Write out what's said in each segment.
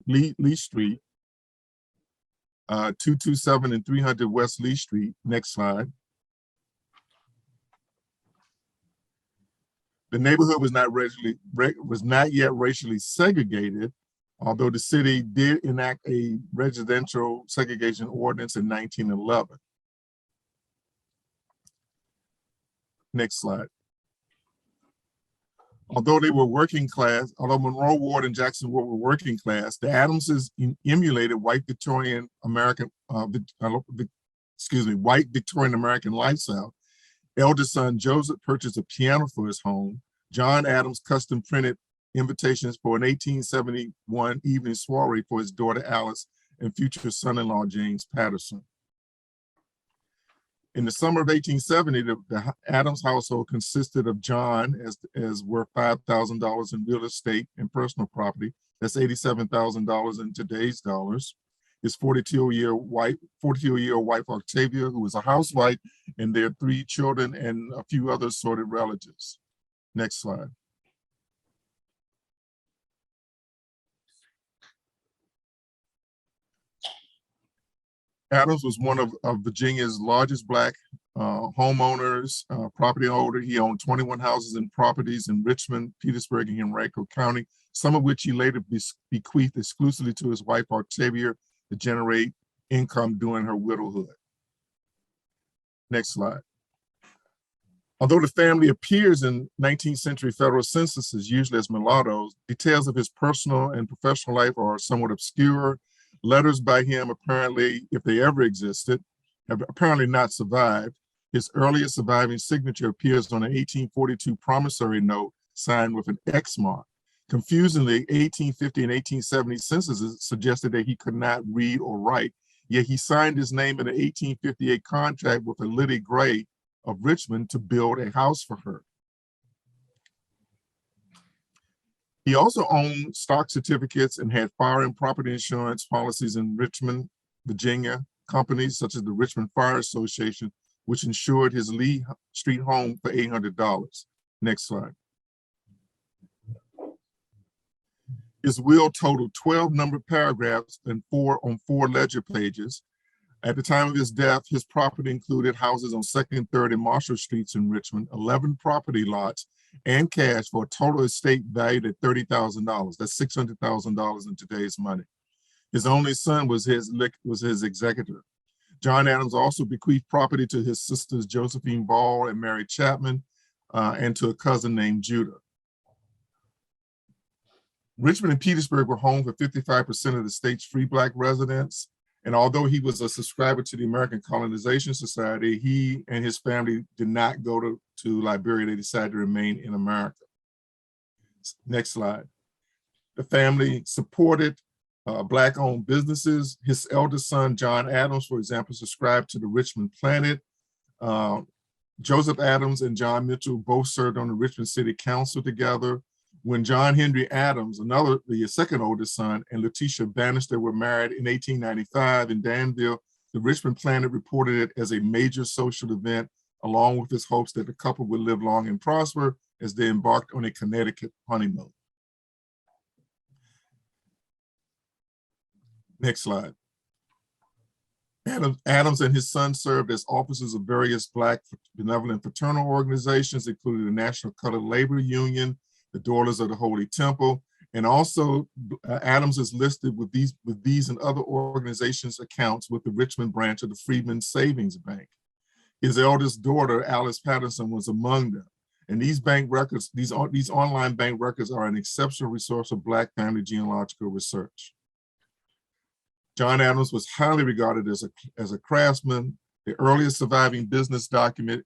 Lee Street, 227 and 300 West Lee Street. Next slide. The neighborhood was not yet racially segregated, although the city did enact a residential segregation ordinance in 1911. Next slide. Although they were working class, although Monroe Ward and Jackson Ward were working class, the Adamses emulated white Victorian American, white Victorian American lifestyle. Eldest son Joseph purchased a piano for his home. John Adams custom printed invitations for an 1871 evening soiree for his daughter Alice and future son-in-law James Patterson. In the summer of 1870, the Adams household consisted of John as worth $5,000 in real estate and personal property. That's $87,000 in today's dollars. His 42-year-old wife Octavia, who was a housewife, and their 3 children and a few other assorted relatives. Next slide. Adams was one of Virginia's largest Black homeowners, property owner. He owned 21 houses and properties in Richmond, Petersburg, and Henrico County, some of which he later bequeathed exclusively to his wife Octavia to generate income during her widowhood. Next slide. Although the family appears in 19th century federal censuses, usually as mulattoes, details of his personal and professional life are somewhat obscure. Letters by him, apparently, if they ever existed, have apparently not survived. His earliest surviving signature appears on an 1842 promissory note signed with an X mark. Confusingly, 1850 and 1870 censuses suggested that he could not read or write, yet he signed his name in an 1858 contract with a Liddy Gray of Richmond to build a house for her. He also owned stock certificates and had fire and property insurance policies in Richmond, Virginia, companies such as the Richmond Fire Association, which insured his Lee Street home for $800. Next slide. His will totaled 12 numbered paragraphs and 4 ledger pages. At the time of his death, his property included houses on 2nd and 3rd and Marshall Streets in Richmond, 11 property lots, and cash for a total estate valued at $30,000. That's $600,000 in today's money. His only son was his executor. John Adams also bequeathed property to his sisters Josephine Ball and Mary Chapman, and to a cousin named Judah. Richmond and Petersburg were home for 55% of the state's free Black residents. And although he was a subscriber to the American Colonization Society, he and his family did not go to Liberia. They decided to remain in America. Next slide. The family supported Black-owned businesses. His eldest son, John Adams, for example, subscribed to the Richmond Planet. Joseph Adams and John Mitchell both served on the Richmond City Council together. When John Henry Adams, the second oldest son, and Letitia Bannister were married in 1895 in Danville, the Richmond Planet reported it as a major social event, along with his hopes that the couple would live long and prosper as they embarked on a Connecticut honeymoon. Next slide. Adams and his son served as officers of various Black benevolent fraternal organizations, including the National Colored Labor Union, the Daughters of the Holy Temple, and also Adams is listed with these and other organizations' accounts with the Richmond branch of the Freedmen's Savings Bank. His eldest daughter, Alice Patterson, was among them. And these bank records, these online bank records are an exceptional resource of Black family genealogical research. John Adams was highly regarded as a craftsman. The earliest surviving business document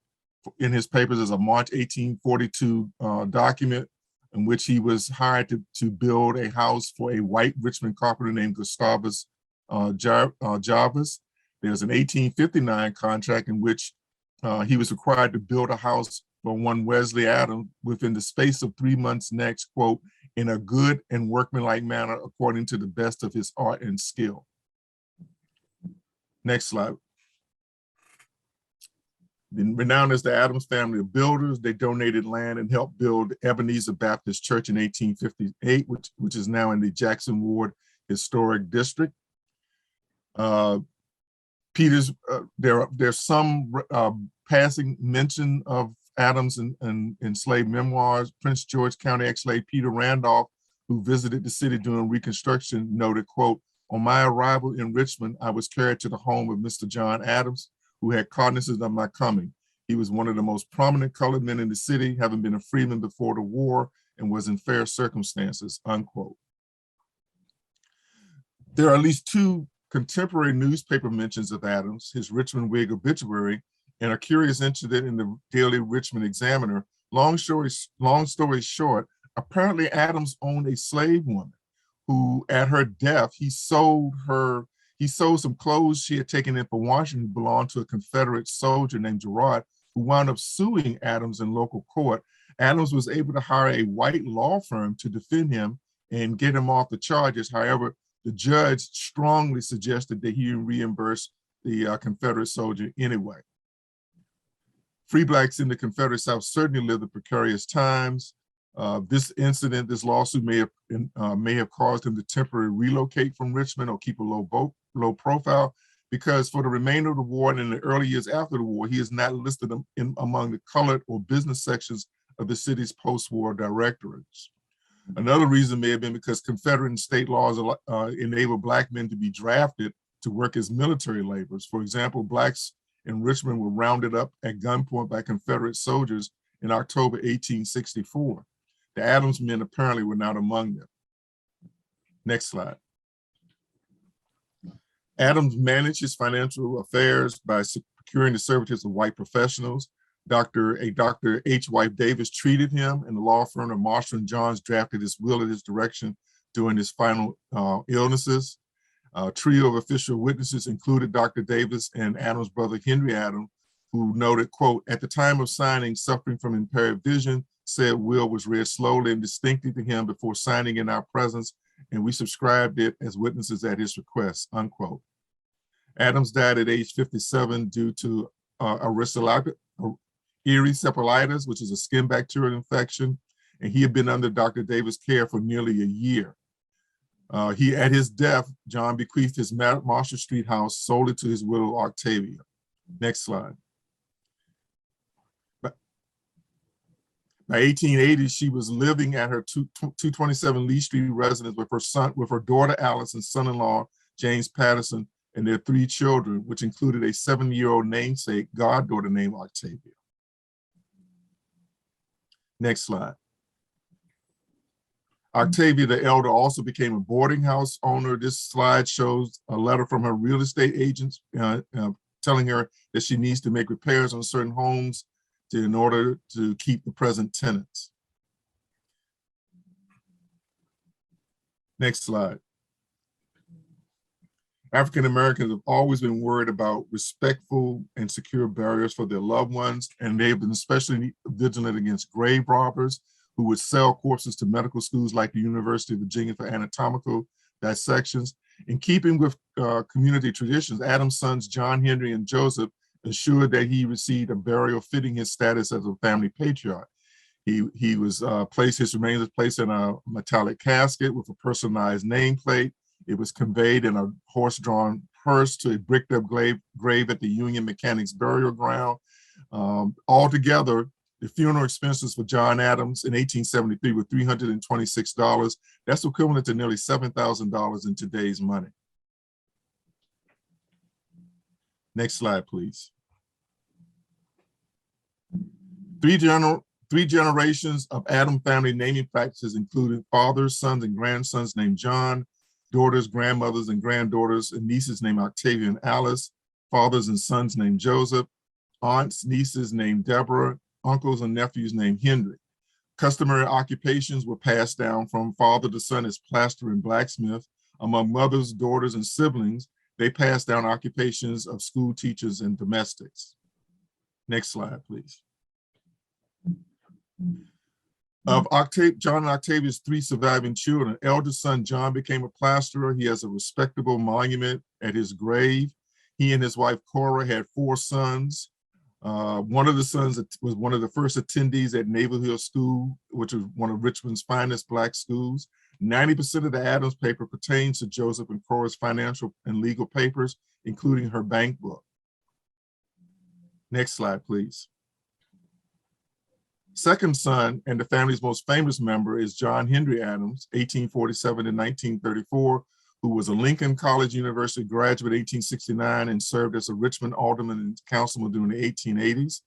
in his papers is a March 1842 document in which he was hired to build a house for a white Richmond carpenter named Gustavus Jarvis. There's an 1859 contract in which he was required to build a house for one Wesley Adams within the space of 3 months next, quote, in a good and workmanlike manner according to the best of his art and skill. Next slide. Renowned as the Adams family of builders, they donated land and helped build Ebenezer Baptist Church in 1858, which is now in the Jackson Ward Historic District. There's some passing mention of Adams in enslaved memoirs. Prince George County ex-slave Peter Randolph, who visited the city during Reconstruction, noted, quote, "On my arrival in Richmond, I was carried to the home of Mr. John Adams, who had cognizance of my coming. He was one of the most prominent colored men in the city, having been a freeman before the war and was in fair circumstances," unquote. There are at least two contemporary newspaper mentions of Adams, his Richmond Whig obituary, and a curious incident in the Daily Richmond Examiner. Long story short, apparently Adams owned a slave woman who, at her death, he sold some clothes she had taken in from Washington, belonged to a Confederate soldier named Gerard, who wound up suing Adams in local court. Adams was able to hire a white law firm to defend him and get him off the charges. However, the judge strongly suggested that he reimburse the Confederate soldier anyway. Free Blacks in the Confederate South certainly lived in precarious times. This lawsuit may have caused him to temporarily relocate from Richmond or keep a low profile, because for the remainder of the war and in the early years after the war, he is not listed among the colored or business sections of the city's post-war directorates. Another reason may have been because Confederate and state laws enable Black men to be drafted to work as military laborers. For example, Blacks in Richmond were rounded up at gunpoint by Confederate soldiers in October 1864. The Adams men apparently were not among them. Next slide. Adams managed his financial affairs by securing the services of white professionals. Dr. H. Wife Davis treated him, and the law firm of Marshall and Johns drafted his will at his direction during his final illnesses. A trio of official witnesses included Dr. Davis and Adams' brother Henry Adams, who noted, quote, "At the time of signing, suffering from impaired vision, said will was read slowly and distinctly to him before signing in our presence, and we subscribed it as witnesses at his request," unquote. Adams died at age 57 due to erysipelas, which is a skin bacterial infection, and he had been under Dr. Davis' care for nearly a year. At his death, John bequeathed his Marshall Street house solely to his widow, Octavia. Next slide. By 1880, she was living at her 227 Lee Street residence with her daughter Alice and son-in-law James Patterson and their 3 children, which included a 7-year-old namesake goddaughter named Octavia. Next slide. Octavia the elder also became a boarding house owner. This slide shows a letter from her real estate agents telling her that she needs to make repairs on certain homes in order to keep the present tenants. Next slide. African Americans have always been worried about respectful and secure barriers for their loved ones, and they've been especially vigilant against grave robbers who would sell corpses to medical schools like the University of Virginia for anatomical dissections. In keeping with community traditions, Adams' sons John, Henry, and Joseph ensured that he received a burial fitting his status as a family patriarch. His remains was placed in a metallic casket with a personalized nameplate. It was conveyed in a horse-drawn hearse to a bricked-up grave at the Union Mechanics Burial Ground. Altogether, the funeral expenses for John Adams in 1873 were $326. That's equivalent to nearly $7,000 in today's money. Next slide, please. Three generations of Adams family naming practices included fathers, sons, and grandsons named John, daughters, grandmothers, and granddaughters, and nieces named Octavia and Alice, fathers and sons named Joseph, aunts, nieces named Deborah, uncles and nephews named Henry. Customary occupations were passed down from father to son as plasterer and blacksmith. Among mothers, daughters, and siblings, they passed down occupations of school teachers and domestics. Next slide, please. Of John and Octavia's 3 surviving children, eldest son John became a plasterer. He has a respectable monument at his grave. He and his wife Cora had 4 sons. One of the sons was one of the first attendees at Naval Hill School, which was one of Richmond's finest Black schools. 90% of the Adams paper pertains to Joseph and Cora's financial and legal papers, including her bank book. Next slide, please. Second son and the family's most famous member is John Henry Adams, 1847 to 1934, who was a Lincoln College University graduate in 1869 and served as a Richmond alderman and councilman during the 1880s.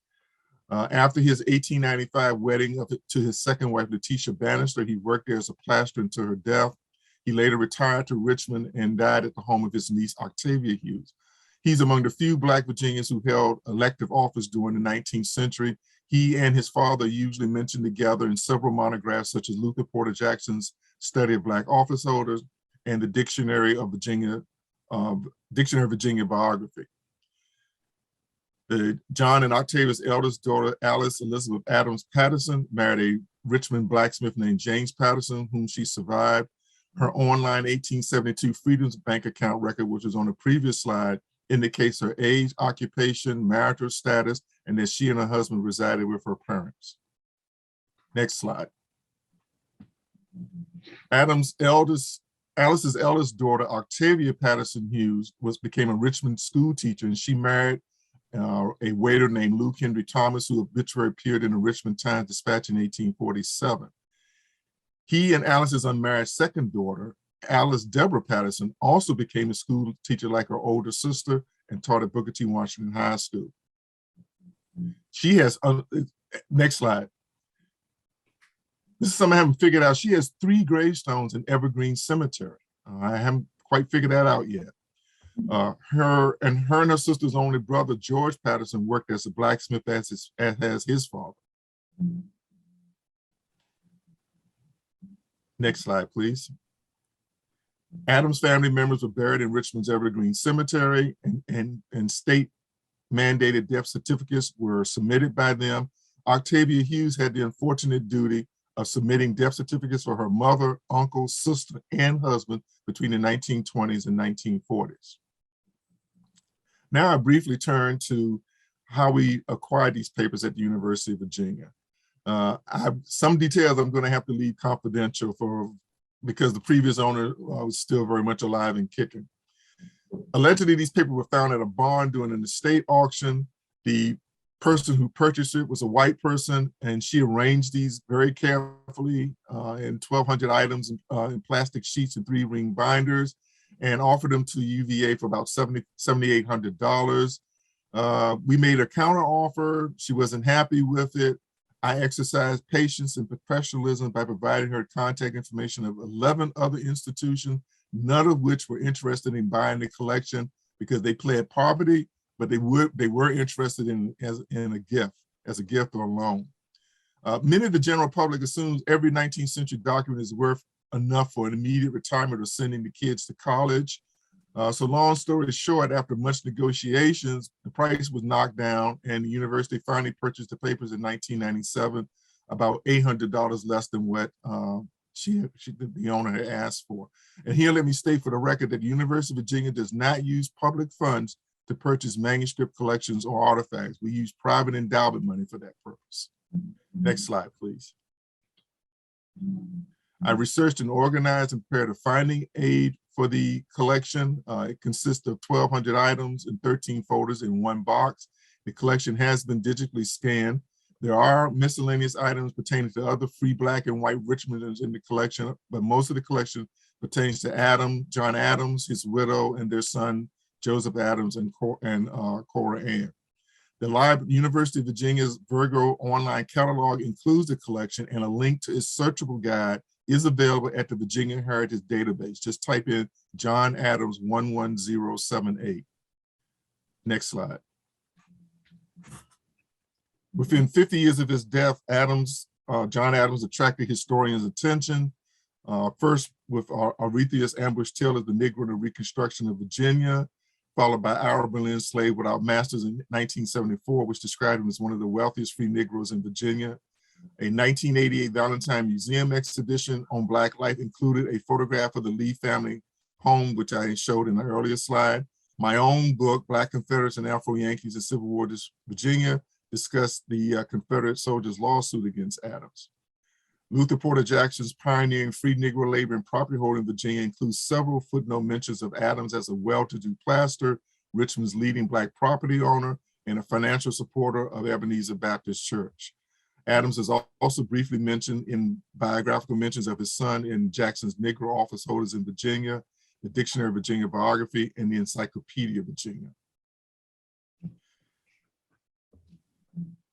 After his 1895 wedding to his second wife, Letitia Bannister, he worked there as a plasterer until her death. He later retired to Richmond and died at the home of his niece, Octavia Hughes. He's among the few Black Virginians who held elective office during the 19th century. He and his father usually mentioned together in several monographs, such as Luther Porter Jackson's Study of Black Office Holders and the Dictionary of Virginia Biography. John and Octavia's eldest daughter, Alice Elizabeth Adams Patterson, married a Richmond blacksmith named James Patterson, whom she survived. Her online 1872 Freedom's Bank account record, which was on the previous slide, indicates her age, occupation, marital status, and that she and her husband resided with her parents. Next slide. Alice's eldest daughter, Octavia Patterson Hughes, became a Richmond school teacher, and she married a waiter named Luke Henry Thomas, who obituary appeared in the Richmond Times-Dispatch in 1847. He and Alice's unmarried second daughter, Alice Deborah Patterson, also became a school teacher like her older sister and taught at Booker T. Washington High School. She has, next slide. This is something I haven't figured out. She has 3 gravestones in Evergreen Cemetery. I haven't quite figured that out yet. Her and her sister's only brother, George Patterson, worked as a blacksmith as his father. Next slide, please. Adams family members were buried in Richmond's Evergreen Cemetery, and state mandated death certificates were submitted by them. Octavia Hughes had the unfortunate duty of submitting death certificates for her mother, uncle, sister, and husband between the 1920s and 1940s. Now I briefly turn to how we acquired these papers at the University of Virginia. Some details I'm going to have to leave confidential because the previous owner was still very much alive and kicking. Allegedly, these papers were found at a barn during an estate auction. The person who purchased it was a white person, and she arranged these very carefully in 1,200 items in plastic sheets and 3-ring binders, and offered them to UVA for about $7,800. We made a counter offer. She wasn't happy with it. I exercised patience and professionalism by providing her contact information of 11 other institutions, none of which were interested in buying the collection because they pled poverty, but they were interested in as a gift or a loan. Many of the general public assumes every 19th century document is worth enough for an immediate retirement or sending the kids to college. So long story short, after much negotiations, the price was knocked down and the university finally purchased the papers in 1997, about $800 less than what the owner had asked for. And here, let me state for the record that the University of Virginia does not use public funds to purchase manuscript collections or artifacts. We use private endowment money for that purpose. Next slide, please. I researched and organized and prepared a finding aid for the collection. It consists of 1,200 items and 13 folders in one box. The collection has been digitally scanned. There are miscellaneous items pertaining to other free Black and white Richmonders in the collection, but most of the collection pertains to John Adams, his widow, and their son, Joseph Adams and Cora Ann. The University of Virginia's Virgo online catalog includes the collection, and a link to its searchable guide is available at the Virginia Heritage Database. Just type in John Adams 11078. Next slide. Within 50 years of his death, John Adams attracted historians' attention. First with Arethia's Ambush Tale of the Negro in the Reconstruction of Virginia, followed by Our Berlin Slave Without Masters in 1974, which described him as one of the wealthiest free Negroes in Virginia. A 1988 Valentine Museum exhibition on Black life included a photograph of the Lee family home, which I showed in the earlier slide. My own book, Black Confederates and Afro-Yankees in Civil War Virginia, discussed the Confederate soldiers' lawsuit against Adams. Luther Porter Jackson's pioneering free Negro labor and property holding in Virginia includes several footnote mentions of Adams as a well-to-do plasterer, Richmond's leading Black property owner, and a financial supporter of Ebenezer Baptist Church. Adams is also briefly mentioned in biographical mentions of his son in Jackson's Negro office holders in Virginia, the Dictionary of Virginia Biography, and the Encyclopedia of Virginia.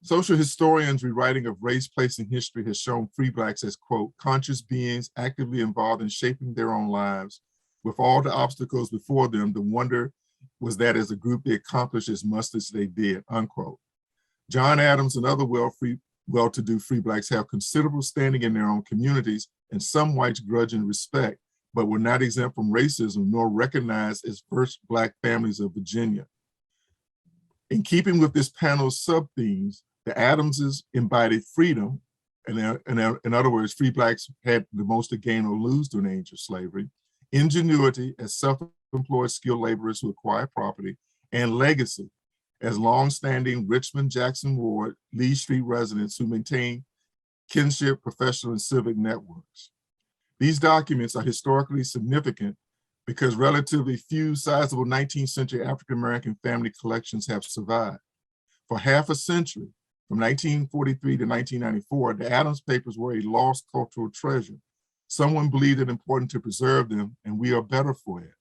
Social historians' rewriting of race, place, and history has shown free Blacks as, quote, conscious beings actively involved in shaping their own lives. With all the obstacles before them, the wonder was that as a group they accomplished as much as they did, unquote. John Adams and other well-to-do free Blacks have considerable standing in their own communities, and some whites grudge and respect, but were not exempt from racism nor recognized as first Black families of Virginia. In keeping with this panel's sub-themes, the Adamses embodied freedom, and in other words, free Blacks had the most to gain or lose during the age of slavery, ingenuity as self-employed skilled laborers who acquire property, and legacy as long-standing Richmond, Jackson Ward, Lee Street residents who maintain kinship, professional, and civic networks. These documents are historically significant because relatively few sizable 19th century African-American family collections have survived. For half a century, from 1943 to 1994, the Adams papers were a lost cultural treasure. Someone believed it important to preserve them, and we are better for it.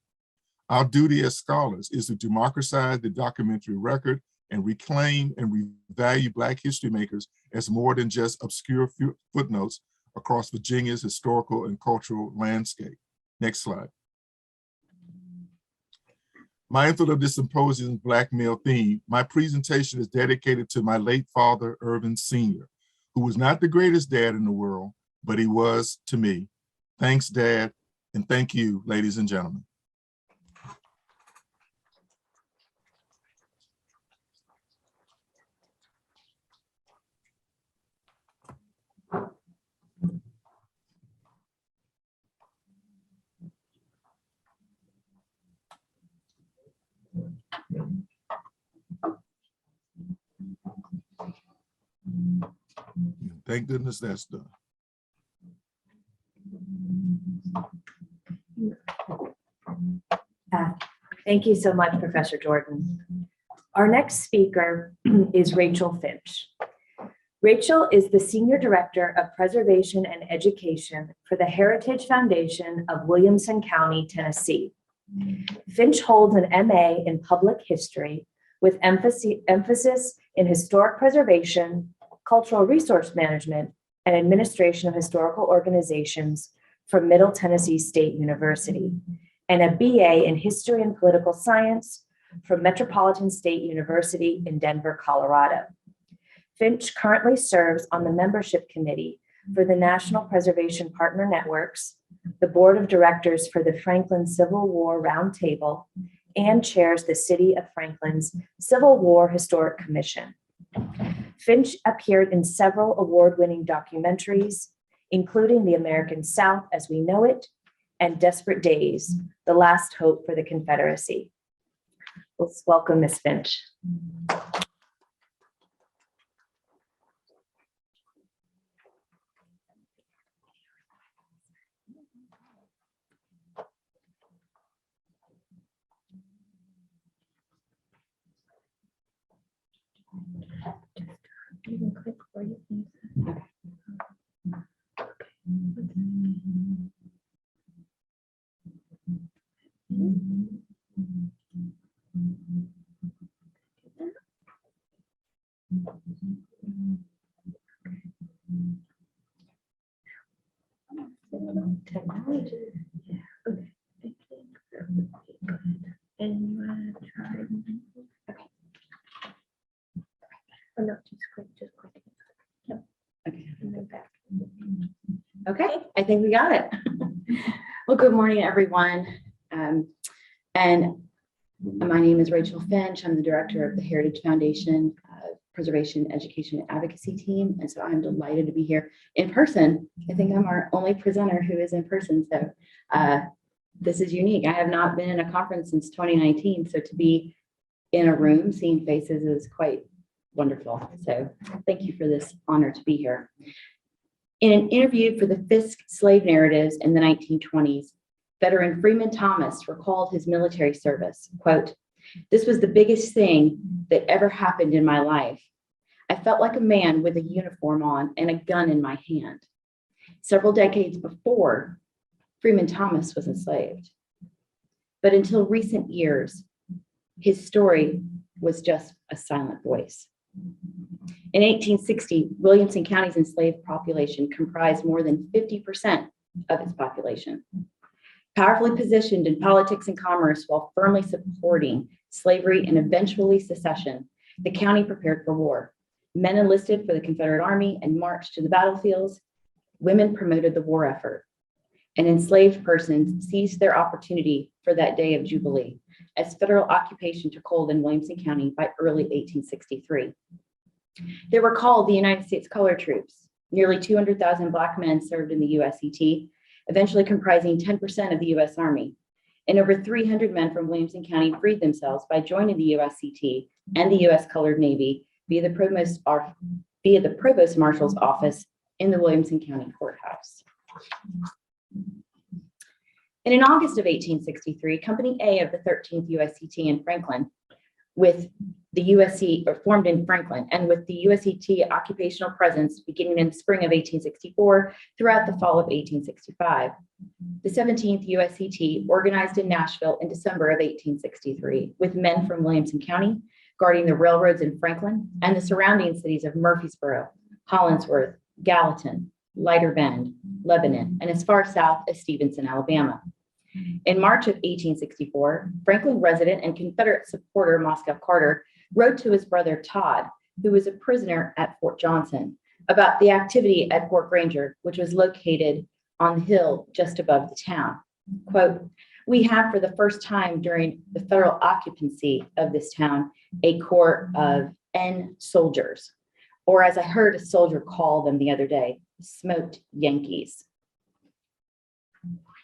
Our duty as scholars is to democratize the documentary record and reclaim and revalue Black history makers as more than just obscure footnotes across Virginia's historical and cultural landscape. Next slide. Mindful of this symposium's Black male theme, my presentation is dedicated to my late father, Ervin Sr., who was not the greatest dad in the world, but he was to me. Thanks, Dad, and thank you, ladies and gentlemen. Thank goodness that's done. Thank you so much, Professor Jordan. Our next speaker is Rachel Finch. Rachel is the Senior Director of Preservation and Education for the Heritage Foundation of Williamson County, Tennessee. Finch holds an MA in Public History with emphasis in historic preservation, cultural resource management, and administration of historical organizations from Middle Tennessee State University, and a BA in History and Political Science from Metropolitan State University in Denver, Colorado. Finch currently serves on the membership committee for the National Preservation Partner Networks, the board of directors for the Franklin Civil War Roundtable, and chairs the City of Franklin's Civil War Historic Commission. Finch appeared in several award-winning documentaries, including The American South as We Know It and Desperate Days, The Last Hope for the Confederacy. Let's welcome Ms. Finch. You can click where you can. Technology. Yeah. Okay. And you want to try? Okay. Oh no, just click. Yep. Okay. And then back. Okay, I think we got it. Well, good morning, everyone. And my name is Rachel Finch. I'm the director of the Heritage Foundation Preservation, Education, and Advocacy team. And so I'm delighted to be here in person. I think I'm our only presenter who is in person. So this is unique. I have not been in a conference since 2019, so to be in a room seeing faces is quite wonderful. So thank you for this honor to be here. In an interview for the Fisk Slave Narratives in the 1920s, veteran Freeman Thomas recalled his military service. Quote, "This was the biggest thing that ever happened in my life. I felt like a man with a uniform on and a gun in my hand." Several decades before, Freeman Thomas was enslaved. But until recent years, his story was just a silent voice. In 1860, Williamson County's enslaved population comprised more than 50% of its population. Powerfully positioned in politics and commerce while firmly supporting slavery and eventually secession, the county prepared for war. Men enlisted for the Confederate Army and marched to the battlefields. Women promoted the war effort. And enslaved persons seized their opportunity for that day of jubilee as federal occupation took hold in Williamson County by early 1863. They were called the United States Colored Troops. Nearly 200,000 Black men served in the USET, eventually comprising 10% of the US Army. And over 300 men from Williamson County freed themselves by joining the USET and the US Colored Navy via the Provost Marshal's office in the Williamson County Courthouse. And in August of 1863, Company A of the 13th USET in Franklin, with the USC, or formed in Franklin, and with the USET occupational presence beginning in the spring of 1864 throughout the fall of 1865. The 17th USET organized in Nashville in December of 1863, with men from Williamson County guarding the railroads in Franklin and the surrounding cities of Murfreesboro, Hollingsworth, Gallatin, Lighter Bend, Lebanon, and as far south as Stevenson, Alabama. In March of 1864, Franklin resident and Confederate supporter Moscow Carter wrote to his brother Todd, who was a prisoner at Fort Johnson, about the activity at Fort Granger, which was located on the hill just above the town. Quote, "We have for the first time during the federal occupancy of this town a corps of N soldiers, or as I heard a soldier call them the other day, smoked Yankees."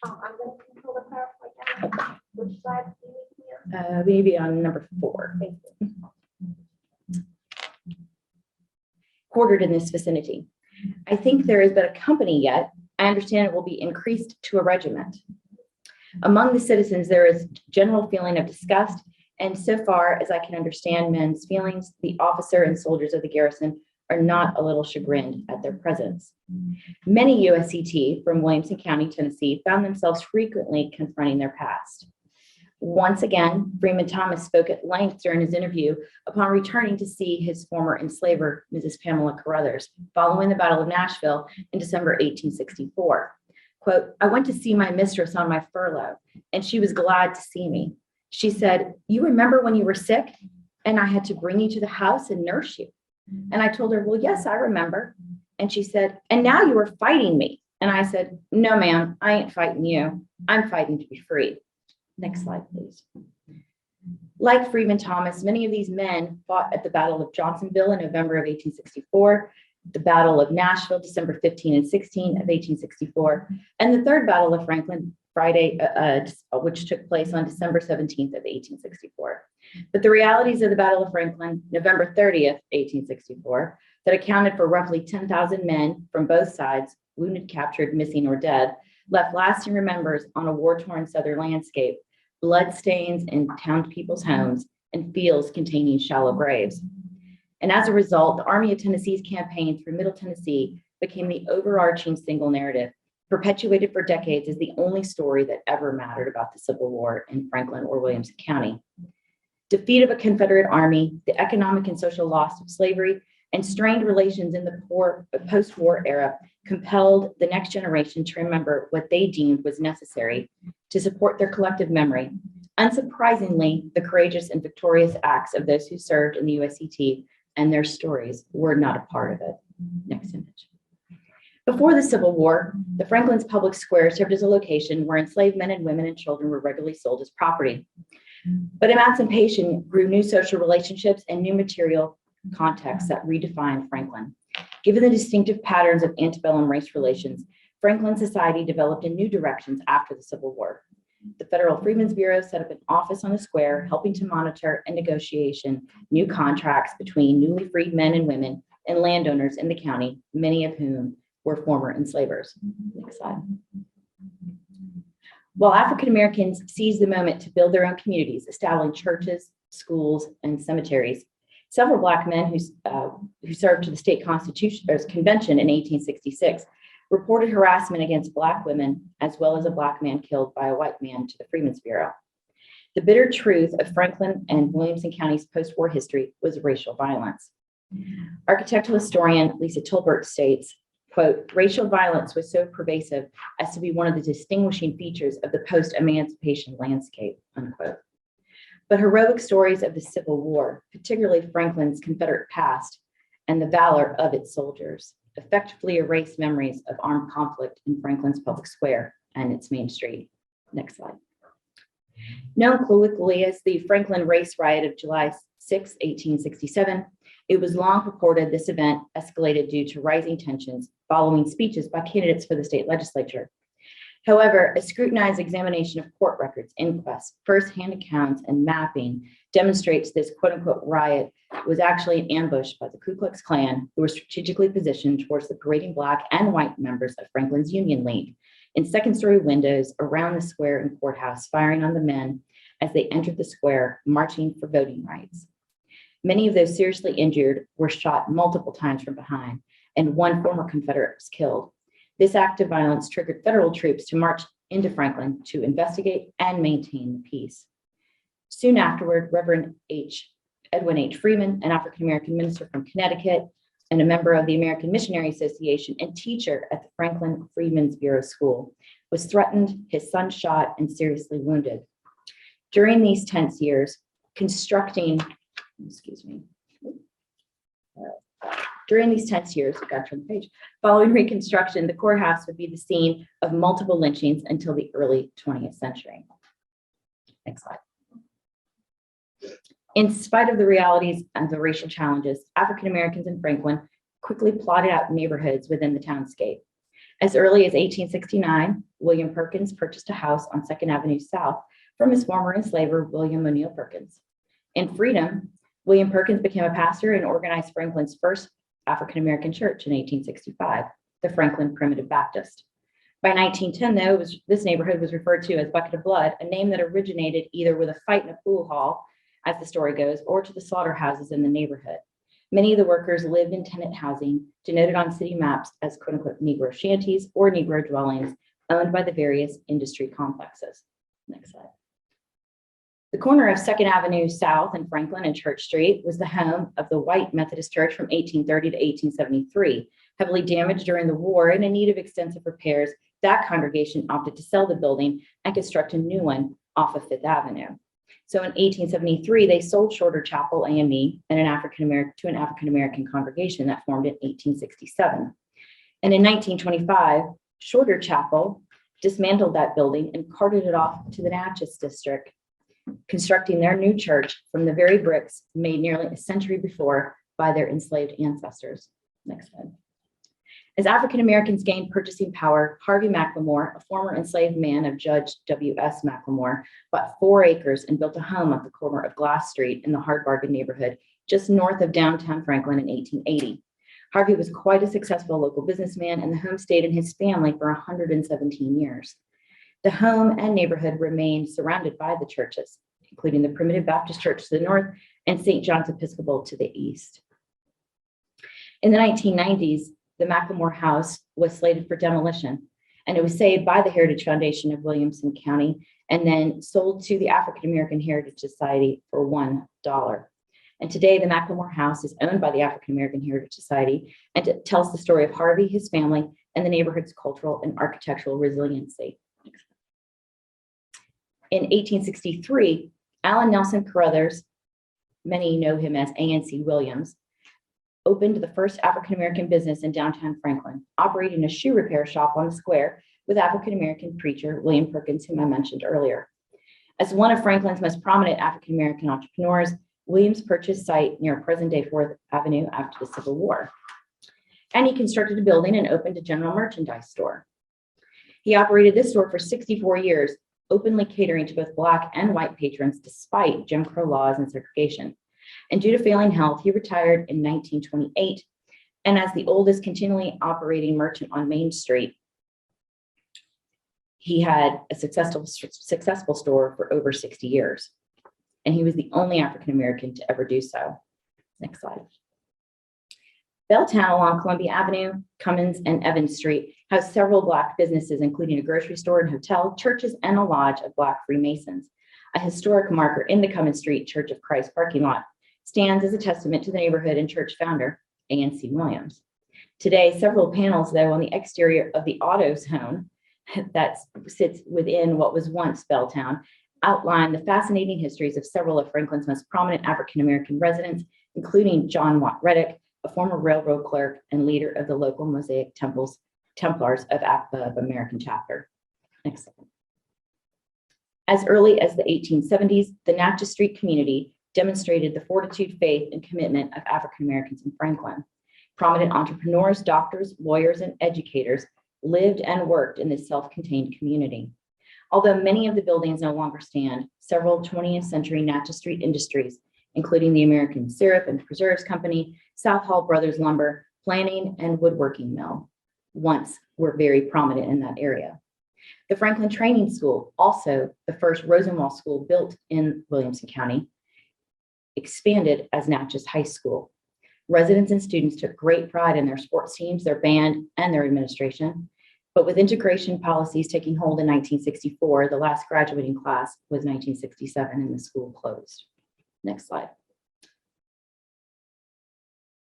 I'm going to control the PowerPoint now. Which slide do you need here? Maybe on number 4. Thank you. Quartered in this vicinity. I think there is but a company yet. I understand it will be increased to a regiment. Among the citizens, there is general feeling of disgust, and so far as I can understand men's feelings, the officer and soldiers of the garrison are not a little chagrined at their presence. Many USET from Williamson County, Tennessee, found themselves frequently confronting their past. Once again, Freeman Thomas spoke at length during his interview upon returning to see his former enslaver, Mrs. Pamela Carruthers, following the Battle of Nashville in December 1864. Quote, "I went to see my mistress on my furlough, and she was glad to see me. She said, 'You remember when you were sick and I had to bring you to the house and nurse you?' And I told her, 'Well, yes, I remember.' And she said, 'And now you are fighting me.' And I said, 'No, ma'am, I ain't fighting you. I'm fighting to be free.'" Next slide, please. Like Freeman Thomas, many of these men fought at the Battle of Johnsonville in November of 1864, the Battle of Nashville, December 15 and 16 of 1864, and the Third Battle of Franklin, which took place on December 17th of 1864. But the realities of the Battle of Franklin, November 30th, 1864, that accounted for roughly 10,000 men from both sides, wounded, captured, missing, or dead, left lasting remembers on a war-torn southern landscape, blood stains in townspeople's homes, and fields containing shallow graves. And as a result, the Army of Tennessee's campaign through Middle Tennessee became the overarching single narrative, perpetuated for decades as the only story that ever mattered about the Civil War in Franklin or Williamson County. Defeat of a Confederate army, the economic and social loss of slavery, and strained relations in the post-war era compelled the next generation to remember what they deemed was necessary to support their collective memory. Unsurprisingly, the courageous and victorious acts of those who served in the USET and their stories were not a part of it. Next image. Before the Civil War, the Franklin's public square served as a location where enslaved men and women and children were regularly sold as property. But emancipation grew new social relationships and new material contexts that redefined Franklin. Given the distinctive patterns of antebellum race relations, Franklin society developed in new directions after the Civil War. The Federal Freedmen's Bureau set up an office on the square, helping to monitor and negotiation new contracts between newly freed men and women and landowners in the county, many of whom were former enslavers. Next slide. While African Americans seized the moment to build their own communities, establishing churches, schools, and cemeteries, several Black men who served to the state convention in 1866 reported harassment against Black women, as well as a Black man killed by a white man, to the Freedmen's Bureau. The bitter truth of Franklin and Williamson County's post-war history was racial violence. Architectural historian Lisa Tolbert states, quote, "Racial violence was so pervasive as to be one of the distinguishing features of the post-emancipation landscape," unquote. But heroic stories of the Civil War, particularly Franklin's Confederate past and the valor of its soldiers, effectively erased memories of armed conflict in Franklin's public square and its main street. Next slide. Known colloquially as the Franklin Race Riot of July 6, 1867, it was long purported this event escalated due to rising tensions following speeches by candidates for the state legislature. However, a scrutinized examination of court records, inquests, first-hand accounts, and mapping demonstrates this quote-unquote riot was actually an ambush by the Ku Klux Klan, who were strategically positioned towards the parading Black and white members of Franklin's Union League in second-story windows around the square and courthouse, firing on the men as they entered the square, marching for voting rights. Many of those seriously injured were shot multiple times from behind, and one former Confederate was killed. This act of violence triggered federal troops to march into Franklin to investigate and maintain the peace. Soon afterward, Reverend Edwin H. Freeman, an African-American minister from Connecticut and a member of the American Missionary Association and teacher at the Franklin Freedmen's Bureau School, was threatened, his son shot, and seriously wounded. During these tense years, following Reconstruction, the courthouse would be the scene of multiple lynchings until the early 20th century. Next slide. In spite of the realities and the racial challenges, African Americans in Franklin quickly plotted out neighborhoods within the townscape. As early as 1869, William Perkins purchased a house on 2nd Avenue South from his former enslaver, William O'Neill Perkins. In Freedom, William Perkins became a pastor and organized Franklin's first African-American church in 1865, the Franklin Primitive Baptist. By 1910, though, this neighborhood was referred to as Bucket of Blood, a name that originated either with a fight in a pool hall, as the story goes, or to the slaughterhouses in the neighborhood. Many of the workers lived in tenant housing, denoted on city maps as quote-unquote Negro shanties or Negro dwellings, owned by the various industry complexes. Next slide. The corner of 2nd Avenue South in Franklin and Church Street was the home of the White Methodist Church from 1830 to 1873. Heavily damaged during the war and in need of extensive repairs, that congregation opted to sell the building and construct a new one off of 5th Avenue. So in 1873, they sold Shorter Chapel AME and an African-American congregation that formed in 1867. And in 1925, Shorter Chapel dismantled that building and carted it off to the Natchez district, constructing their new church from the very bricks made nearly a century before by their enslaved ancestors. Next slide. As African Americans gained purchasing power, Harvey Mclemore, a former enslaved man of Judge W.S. Mclemore, bought 4 acres and built a home at the corner of Glass Street in the Hard Bargain neighborhood, just north of downtown Franklin in 1880. Harvey was quite a successful local businessman, and the home stayed in his family for 117 years. The home and neighborhood remained surrounded by the churches, including the Primitive Baptist Church to the north and St. John's Episcopal to the east. In the 1990s, the Mclemore house was slated for demolition, and it was saved by the Heritage Foundation of Williamson County and then sold to the African American Heritage Society for $1. And today, the Mclemore house is owned by the African American Heritage Society, and it tells the story of Harvey, his family, and the neighborhood's cultural and architectural resiliency. In 1863, Allen Nelson Carruthers, many know him as A.N.C. Williams, opened the first African-American business in downtown Franklin, operating a shoe repair shop on the square with African-American preacher William Perkins, whom I mentioned earlier. As one of Franklin's most prominent African-American entrepreneurs, Williams purchased site near present-day 4th Avenue after the Civil War. And he constructed a building and opened a general merchandise store. He operated this store for 64 years, openly catering to both Black and white patrons despite Jim Crow laws and segregation. And due to failing health, he retired in 1928. And as the oldest continually operating merchant on Main Street, he had a successful store for over 60 years. And he was the only African-American to ever do so. Next slide. Belltown along Columbia Avenue, Cummins, and Evans Street has several Black businesses, including a grocery store and hotel, churches, and a lodge of Black Freemasons. A historic marker in the Cummins Street Church of Christ parking lot stands as a testament to the neighborhood and church founder, A.N.C. Williams. Today, several panels, though, on the exterior of the auto zone that sits within what was once Belltown outline the fascinating histories of several of Franklin's most prominent African-American residents, including John Watt Reddick, a former railroad clerk and leader of the local Mosaic Templars of American chapter. Next slide. As early as the 1870s, the Natchez Street community demonstrated the fortitude, faith, and commitment of African Americans in Franklin. Prominent entrepreneurs, doctors, lawyers, and educators lived and worked in this self-contained community. Although many of the buildings no longer stand, several 20th century Natchez Street industries, including the American Syrup and Preserves Company, South Hall Brothers Lumber, Planning, and Woodworking Mill, once were very prominent in that area. The Franklin Training School, also the first Rosenwald school built in Williamson County, expanded as Natchez High School. Residents and students took great pride in their sports teams, their band, and their administration. But with integration policies taking hold in 1964, the last graduating class was 1967 and the school closed. Next slide.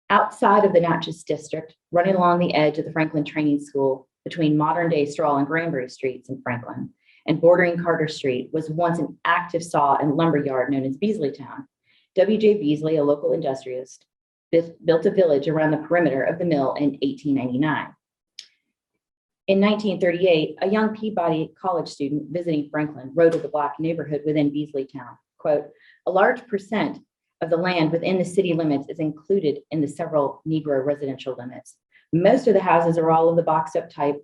Outside of the Natchez district, running along the edge of the Franklin Training School between modern-day Strahl and Granbury Streets in Franklin and bordering Carter Street was once an active saw and lumber yard known as Beasleytown. W.J. Beasley, a local industrialist, built a village around the perimeter of the mill in 1899. In 1938, a young Peabody College student visiting Franklin wrote of the Black neighborhood within Beasleytown, quote, "A large percent of the land within the city limits is included in the several Negro residential limits. Most of the houses are all of the boxed up type,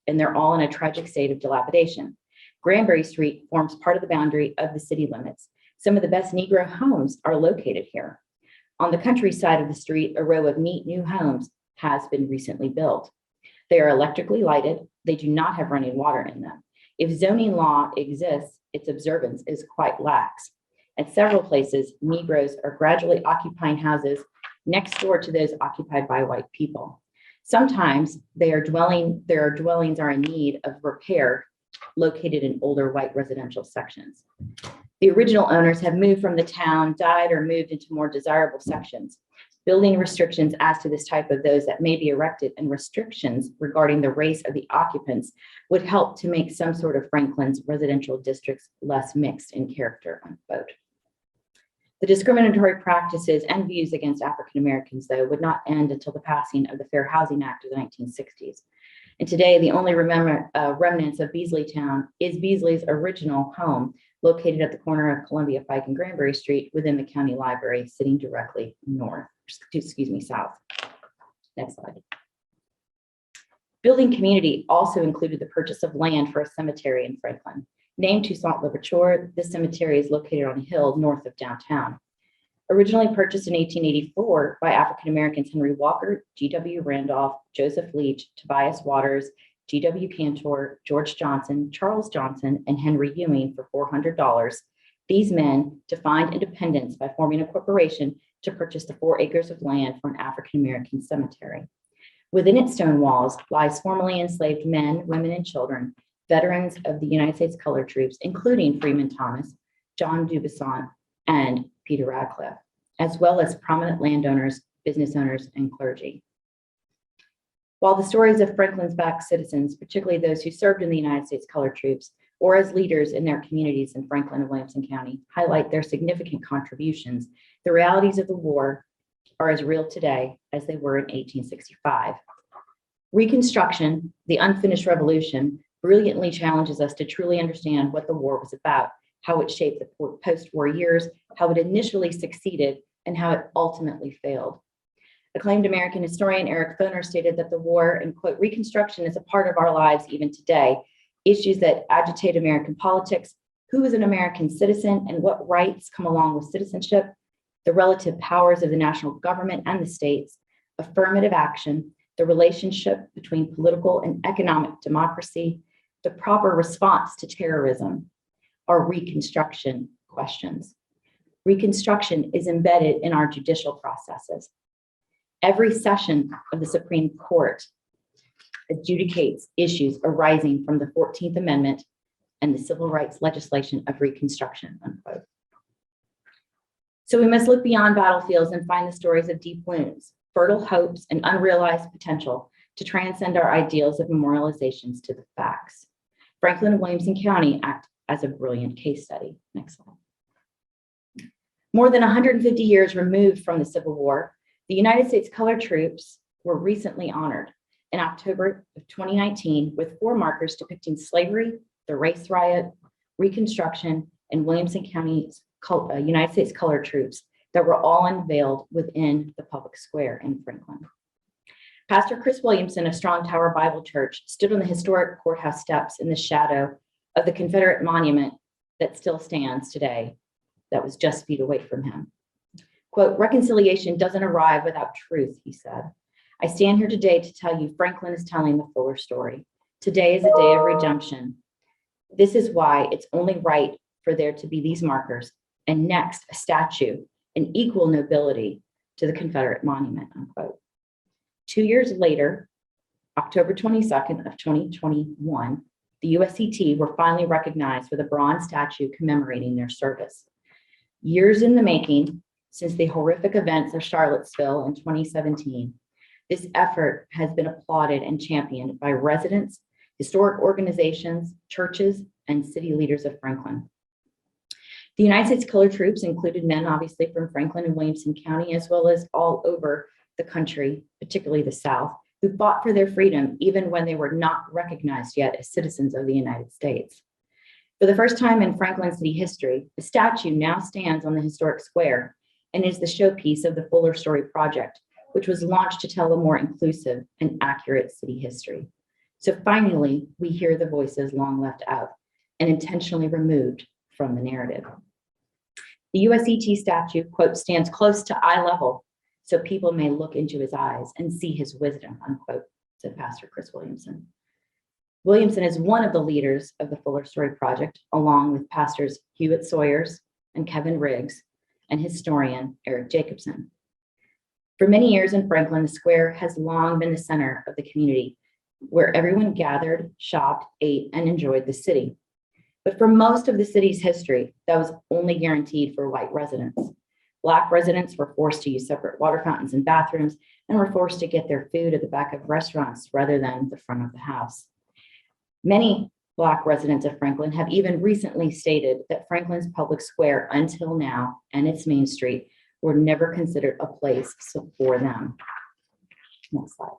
and they're all in a tragic state of dilapidation. Granbury Street forms part of the boundary of the city limits. Some of the best Negro homes are located here. On the countryside of the street, a row of neat new homes has been recently built. They are electrically lighted. They do not have running water in them. If zoning law exists, its observance is quite lax. At several places, Negroes are gradually occupying houses next door to those occupied by white people. Sometimes their dwellings are in need of repair, located in older white residential sections. The original owners have moved from the town, died, or moved into more desirable sections. Building restrictions as to this type of those that may be erected and restrictions regarding the race of the occupants would help to make some sort of Franklin's residential districts less mixed in character," unquote. The discriminatory practices and views against African Americans, though, would not end until the passing of the Fair Housing Act of the 1960s. And today, the only remnants of Beasleytown is Beasley's original home, located at the corner of Columbia Pike and Granbury Street within the county library, sitting directly south. Next slide. Building community also included the purchase of land for a cemetery in Franklin. Named Toussaint Louverture, this cemetery is located on a hill north of downtown. Originally purchased in 1884 by African Americans Henry Walker, G.W. Randolph, Joseph Leach, Tobias Waters, G.W. Cantor, George Johnson, Charles Johnson, and Henry Ewing for $400, these men defined independence by forming a corporation to purchase the 4 acres of land for an African American cemetery. Within its stone walls lies formerly enslaved men, women, and children, veterans of the United States Colored Troops, including Freeman Thomas, John Dubuisson, and Peter Radcliffe, as well as prominent landowners, business owners, and clergy. While the stories of Franklin's Black citizens, particularly those who served in the United States Colored Troops or as leaders in their communities in Franklin and Williamson County, highlight their significant contributions, the realities of the war are as real today as they were in 1865. Reconstruction, the unfinished revolution, brilliantly challenges us to truly understand what the war was about, how it shaped the post-war years, how it initially succeeded, and how it ultimately failed. Acclaimed American historian Eric Foner stated that the war and, quote, "Reconstruction is a part of our lives even today. issues that agitate American politics, who is an American citizen and what rights come along with citizenship, the relative powers of the national government and the states, affirmative action, the relationship between political and economic democracy, the proper response to terrorism, are Reconstruction questions. Reconstruction is embedded in our judicial processes. Every session of the Supreme Court adjudicates issues arising from the 14th Amendment and the civil rights legislation of Reconstruction, unquote. So we must look beyond battlefields and find the stories of deep wounds, fertile hopes, and unrealized potential to transcend our ideals of memorializations to the facts. Franklin and Williamson County act as a brilliant case study. Next slide. More than 150 years removed from the Civil War, the United States colored troops were recently honored in October of 2019 with 4 markers depicting slavery, the race riot, Reconstruction, and Williamson County's United States colored troops that were all unveiled within the public square in Franklin. Pastor Chris Williamson of Strong Tower Bible Church stood on the historic courthouse steps in the shadow of the Confederate monument that still stands today that was just feet away from him. Quote, "Reconciliation doesn't arrive without truth," he said. "I stand here today to tell you Franklin is telling the fuller story. Today is a day of redemption. This is why it's only right for there to be these markers, and next a statue in equal nobility to the Confederate monument," unquote. 2 years later, October 22nd of 2021, the USCT were finally recognized with a bronze statue commemorating their service. Years in the making, since the horrific events of Charlottesville in 2017, this effort has been applauded and championed by residents, historic organizations, churches, and city leaders of Franklin. The United States colored troops included men, obviously, from Franklin and Williamson County, as well as all over the country, particularly the South, who fought for their freedom even when they were not recognized yet as citizens of the United States. For the first time in Franklin city history, the statue now stands on the historic square and is the showpiece of the Fuller Story Project, which was launched to tell a more inclusive and accurate city history. So finally, we hear the voices long left out and intentionally removed from the narrative. The USCT statue, quote, "stands close to eye level so people may look into his eyes and see his wisdom," unquote, said Pastor Chris Williamson. Williamson is one of the leaders of the Fuller Story Project, along with pastors Hewitt Sawyers and Kevin Riggs and historian Eric Jacobson. For many years in Franklin, the square has long been the center of the community where everyone gathered, shopped, ate, and enjoyed the city. But for most of the city's history, that was only guaranteed for white residents. Black residents were forced to use separate water fountains and bathrooms and were forced to get their food at the back of restaurants rather than the front of the house. Many Black residents of Franklin have even recently stated that Franklin's public square until now and its main street were never considered a place for them. Next slide.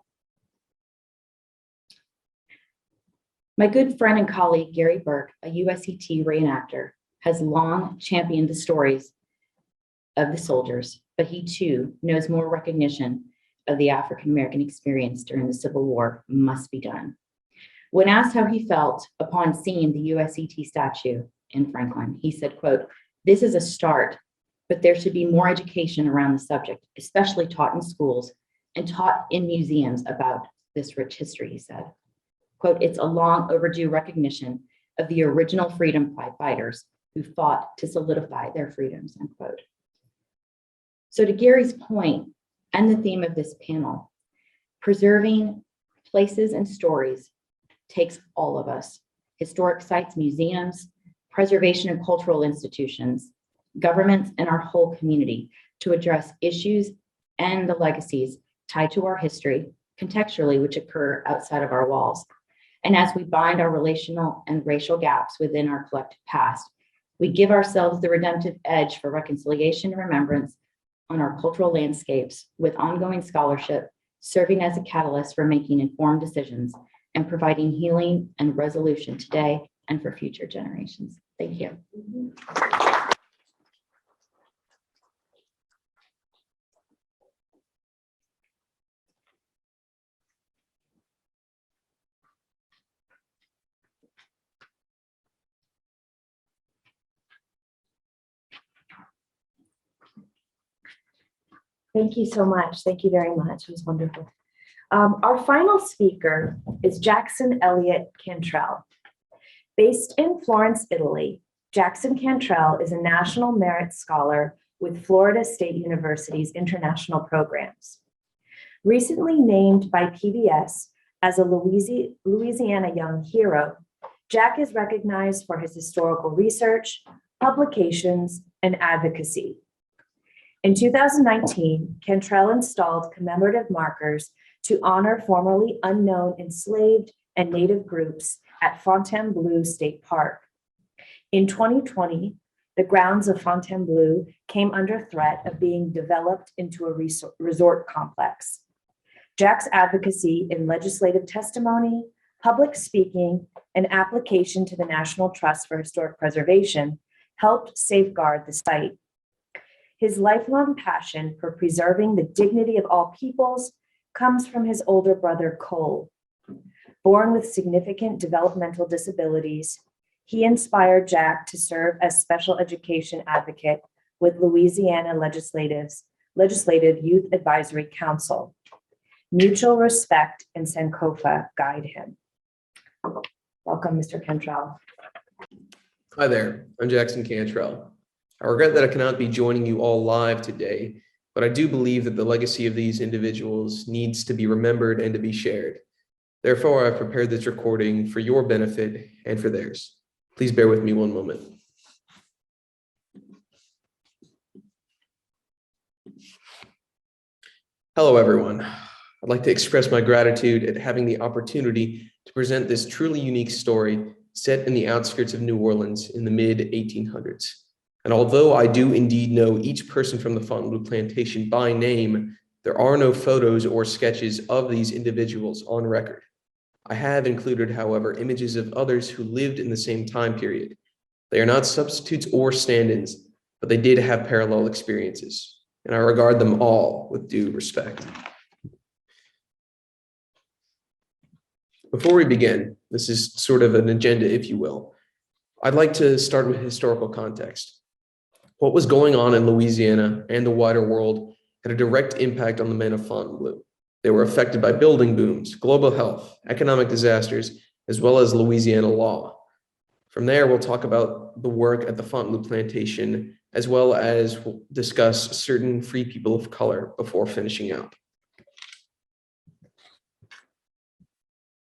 My good friend and colleague, Gary Burke, a USCT reenactor, has long championed the stories of the soldiers, but he too knows more recognition of the African-American experience during the Civil War must be done. When asked how he felt upon seeing the USCT statue in Franklin, he said, quote, "This is a start, but there should be more education around the subject, especially taught in schools and taught in museums about this rich history," he said. Quote, "It's a long overdue recognition of the original freedom fighters who fought to solidify their freedoms," unquote. So to Gary's point and the theme of this panel, preserving places and stories takes all of us: historic sites, museums, preservation and cultural institutions, governments, and our whole community to address issues and the legacies tied to our history, contextually, which occur outside of our walls. And as we bind our relational and racial gaps within our collective past, we give ourselves the redemptive edge for reconciliation and remembrance on our cultural landscapes with ongoing scholarship, serving as a catalyst for making informed decisions and providing healing and resolution today and for future generations. Thank you. Thank you so much. Thank you very much. It was wonderful. Our final speaker is Jackson Elliott Cantrell. Based in Florence, Italy, Jackson Cantrell is a National Merit Scholar with Florida State University's international programs. Recently named by PBS as a Louisiana Young Hero, Jack is recognized for his historical research, publications, and advocacy. In 2019, Cantrell installed commemorative markers to honor formerly unknown enslaved and Native groups at Fontainebleau State Park. In 2020, the grounds of Fontainebleau came under threat of being developed into a resort complex. Jack's advocacy in legislative testimony, public speaking, and application to the National Trust for Historic Preservation helped safeguard the site. His lifelong passion for preserving the dignity of all peoples comes from his older brother, Cole. Born with significant developmental disabilities, he inspired Jack to serve as special education advocate with Louisiana Legislative Youth Advisory Council. Mutual respect and Sankofa guide him. Welcome, Mr. Cantrell. Hi there, I'm Jackson Cantrell. I regret that I cannot be joining you all live today, but I do believe that the legacy of these individuals needs to be remembered and to be shared. Therefore, I've prepared this recording for your benefit and for theirs. Please bear with me one moment. Hello, everyone. I'd like to express my gratitude at having the opportunity to present this truly unique story set in the outskirts of New Orleans in the mid-1800s. And although I do indeed know each person from the Fontainebleau plantation by name, there are no photos or sketches of these individuals on record. I have included, however, images of others who lived in the same time period. They are not substitutes or stand-ins, but they did have parallel experiences, and I regard them all with due respect. Before we begin, this is sort of an agenda, if you will. I'd like to start with historical context. What was going on in Louisiana and the wider world had a direct impact on the men of Fontainebleau. They were affected by building booms, global health, economic disasters, as well as Louisiana law. From there, we'll talk about the work at the Fontainebleau plantation, as well as we'll discuss certain free people of color before finishing out.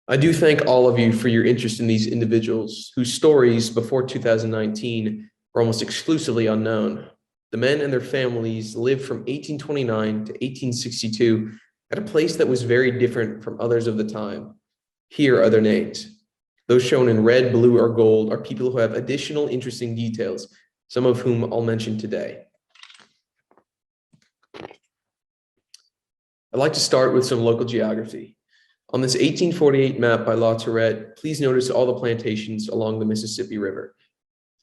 I do thank all of you for your interest in these individuals whose stories before 2019 were almost exclusively unknown. The men and their families lived from 1829 to 1862 at a place that was very different from others of the time. Here are their names. Those shown in red, blue, or gold are people who have additional interesting details, some of whom I'll mention today. I'd like to start with some local geography. On this 1848 map by La Tourette, please notice all the plantations along the Mississippi River.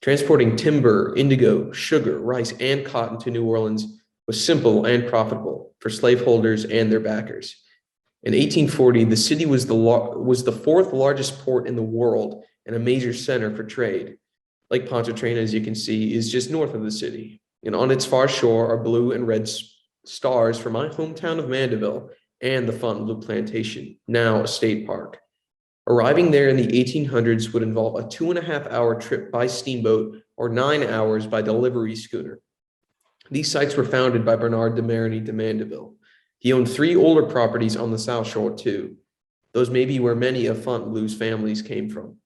Transporting timber, indigo, sugar, rice, and cotton to New Orleans was simple and profitable for slaveholders and their backers. In 1840, the city was the fourth largest port in the world and a major center for trade. Lake Pontchartrain, as you can see, is just north of the city. And on its far shore are blue and red stars from my hometown of Mandeville and the Fontainebleau plantation, now a state park. Arriving there in the 1800s would involve a 2.5-hour trip by steamboat or 9 hours by delivery schooner. These sites were founded by Bernard de Marigny de Mandeville. He owned 3 older properties on the South Shore too. Those may be where many of Fontainebleau's families came from.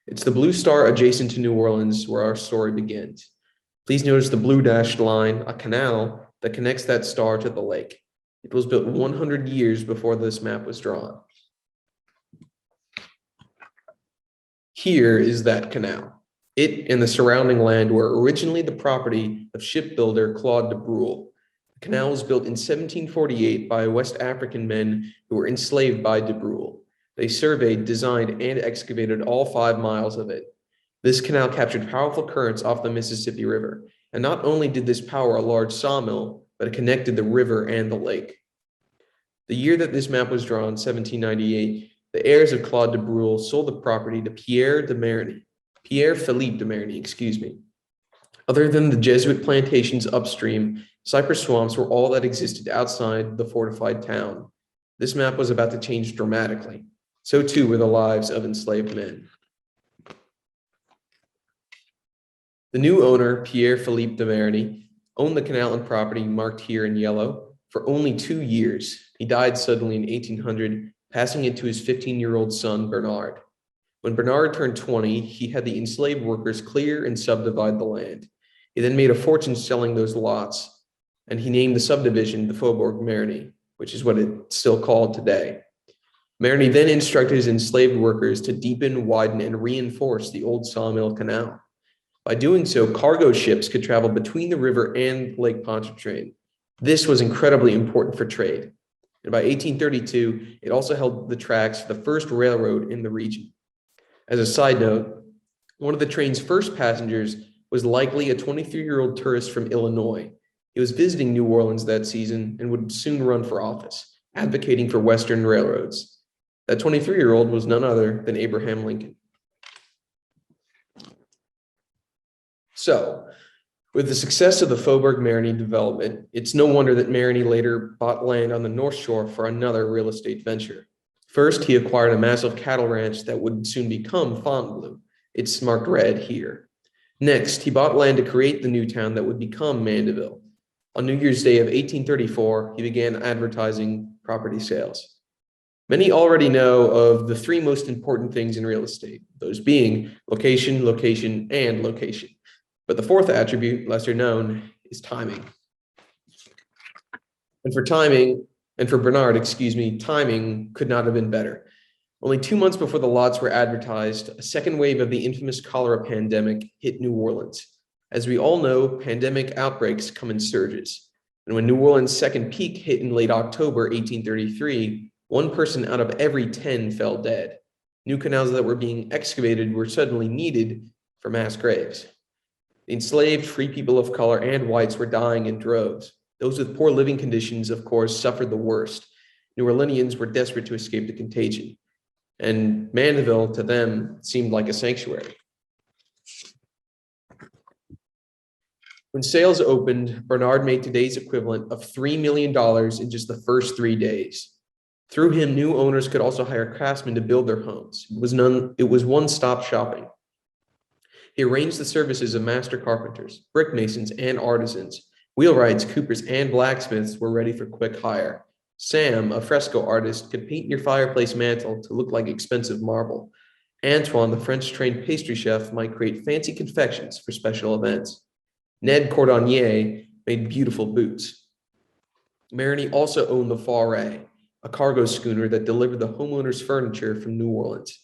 It's the blue star adjacent to New Orleans where our story begins. Please notice the blue dashed line, a canal that connects that star to the lake. It was built 100 years before this map was drawn. Here is that canal. It and the surrounding land were originally the property of shipbuilder Claude de Brule. The canal was built in 1748 by West African men who were enslaved by de Brule. They surveyed, designed, and excavated all 5 miles of it. This canal captured powerful currents off the Mississippi River, and not only did this power a large sawmill, but it connected the river and the lake. The year that this map was drawn, 1798, the heirs of Claude de Brule sold the property to Pierre Philippe de Marigny, excuse me. Other than the Jesuit plantations upstream, Cypress swamps were all that existed outside the fortified town. This map was about to change dramatically. So too were the lives of enslaved men. The new owner, Pierre Philippe de Marigny, owned the canal and property marked here in yellow for only 2 years. He died suddenly in 1800, passing it to his 15-year-old son, Bernard. When Bernard turned 20, he had the enslaved workers clear and subdivide the land. He then made a fortune selling those lots, and he named the subdivision the Faubourg Marigny, which is what it's still called today. Marigny then instructed his enslaved workers to deepen, widen, and reinforce the old sawmill canal. By doing so, cargo ships could travel between the river and Lake Pontchartrain. This was incredibly important for trade. And by 1832, it also held the tracks for the first railroad in the region. As a side note, one of the train's first passengers was likely a 23-year-old tourist from Illinois. He was visiting New Orleans that season and would soon run for office, advocating for Western railroads. That 23-year-old was none other than Abraham Lincoln. So, with the success of the Faubourg Marigny development, it's no wonder that Marigny later bought land on the North Shore for another real estate venture. First, he acquired a massive cattle ranch that would soon become Fontainebleau. It's marked red here. Next, he bought land to create the new town that would become Mandeville. On New Year's Day of 1834, he began advertising property sales. Many already know of the three most important things in real estate, those being location, location, and location. But the fourth attribute, lesser known, is timing. And for Bernard, timing could not have been better. Only 2 months before the lots were advertised, a second wave of the infamous cholera pandemic hit New Orleans. As we all know, pandemic outbreaks come in surges. And when New Orleans' second peak hit in late October 1833, 1 person out of every 10 fell dead. New canals that were being excavated were suddenly needed for mass graves. The enslaved, free people of color, and whites were dying in droves. Those with poor living conditions, of course, suffered the worst. New Orleanians were desperate to escape the contagion, and Mandeville, to them, seemed like a sanctuary. When sales opened, Bernard made today's equivalent of $3 million in just the first 3 days. Through him, new owners could also hire craftsmen to build their homes. It was one-stop shopping. He arranged the services of master carpenters, brick masons, and artisans. Wheelwrights, coopers, and blacksmiths were ready for quick hire. Sam, a fresco artist, could paint your fireplace mantle to look like expensive marble. Antoine, the French-trained pastry chef, might create fancy confections for special events. Ned Cordonnier made beautiful boots. Marigny also owned the Foray, a cargo schooner that delivered the homeowners' furniture from New Orleans.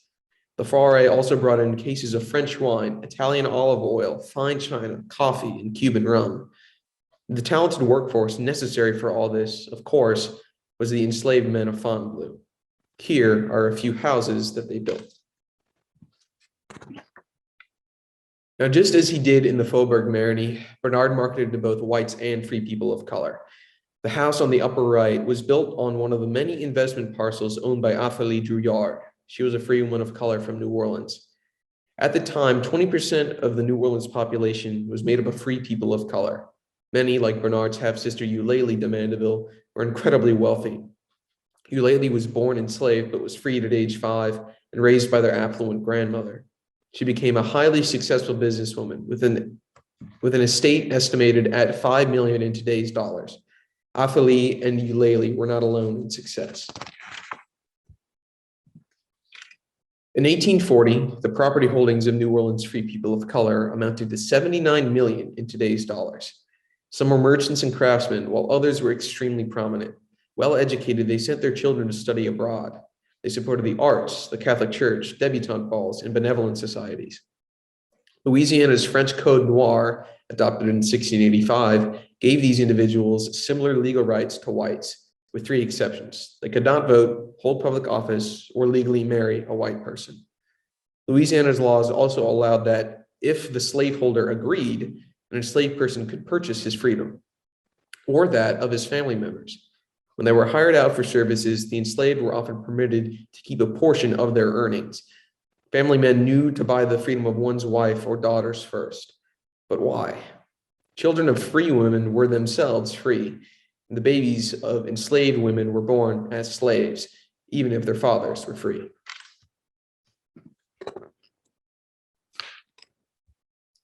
The Foray also brought in cases of French wine, Italian olive oil, fine china, coffee, and Cuban rum. The talented workforce necessary for all this, of course, was the enslaved men of Fontainebleau. Here are a few houses that they built. Now, just as he did in the Faubourg Marigny, Bernard marketed to both whites and free people of color. The house on the upper right was built on one of the many investment parcels owned by Athalie Drouillard. She was a free woman of color from New Orleans. At the time, 20% of the New Orleans population was made up of free people of color. Many, like Bernard's half-sister Eulalie de Mandeville, were incredibly wealthy. Eulalie was born enslaved but was freed at age 5 and raised by their affluent grandmother. She became a highly successful businesswoman with an estate estimated at $5 million in today's dollars. Athalie and Eulalie were not alone in success. In 1840, the property holdings of New Orleans free people of color amounted to $79 million in today's dollars. Some were merchants and craftsmen, while others were extremely prominent. Well educated, they sent their children to study abroad. They supported the arts, the Catholic Church, debutante balls, and benevolent societies. Louisiana's French Code Noir, adopted in 1685, gave these individuals similar legal rights to whites, with 3 exceptions. They could not vote, hold public office, or legally marry a white person. Louisiana's laws also allowed that if the slaveholder agreed, an enslaved person could purchase his freedom, or that of his family members. When they were hired out for services, the enslaved were often permitted to keep a portion of their earnings. Family men knew to buy the freedom of one's wife or daughters first. But why? Children of free women were themselves free, and the babies of enslaved women were born as slaves, even if their fathers were free.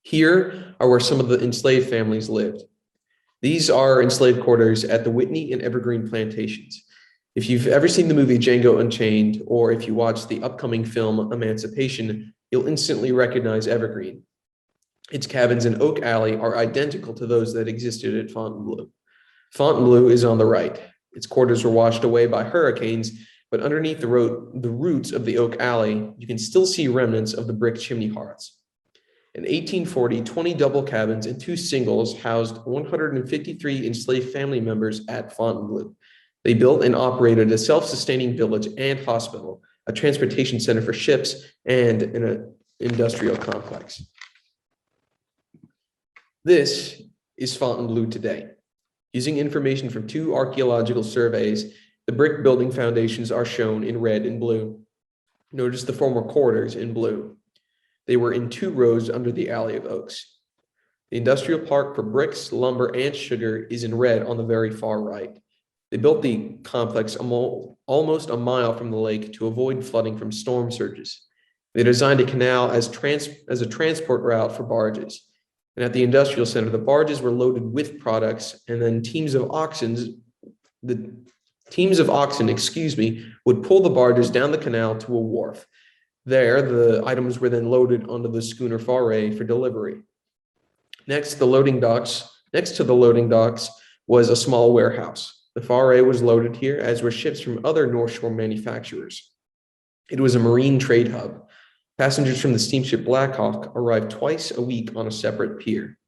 Here are where some of the enslaved families lived. These are enslaved quarters at the Whitney and Evergreen plantations. If you've ever seen the movie Django Unchained, or if you watch the upcoming film Emancipation, you'll instantly recognize Evergreen. Its cabins in Oak Alley are identical to those that existed at Fontainebleau. Fontainebleau is on the right. Its quarters were washed away by hurricanes, but underneath the roots of the Oak Alley, you can still see remnants of the brick chimney hearths. In 1840, 20 double cabins and 2 singles housed 153 enslaved family members at Fontainebleau. They built and operated a self-sustaining village and hospital, a transportation center for ships, and an industrial complex. This is Fontainebleau today. Using information from 2 archaeological surveys, the brick building foundations are shown in red and blue. Notice the former quarters in blue. They were in 2 rows under the Alley of Oaks. The industrial park for bricks, lumber, and sugar is in red on the very far right. They built the complex almost a mile from the lake to avoid flooding from storm surges. They designed a canal as a transport route for barges. And at the industrial center, the barges were loaded with products, and then teams of oxen, would pull the barges down the canal to a wharf. There, the items were then loaded onto the schooner Faray for delivery. Next to the loading docks was a small warehouse. The Faray was loaded here, as were ships from other North Shore manufacturers. It was a marine trade hub. Passengers from the steamship Black Hawk arrived twice a week on a separate pier.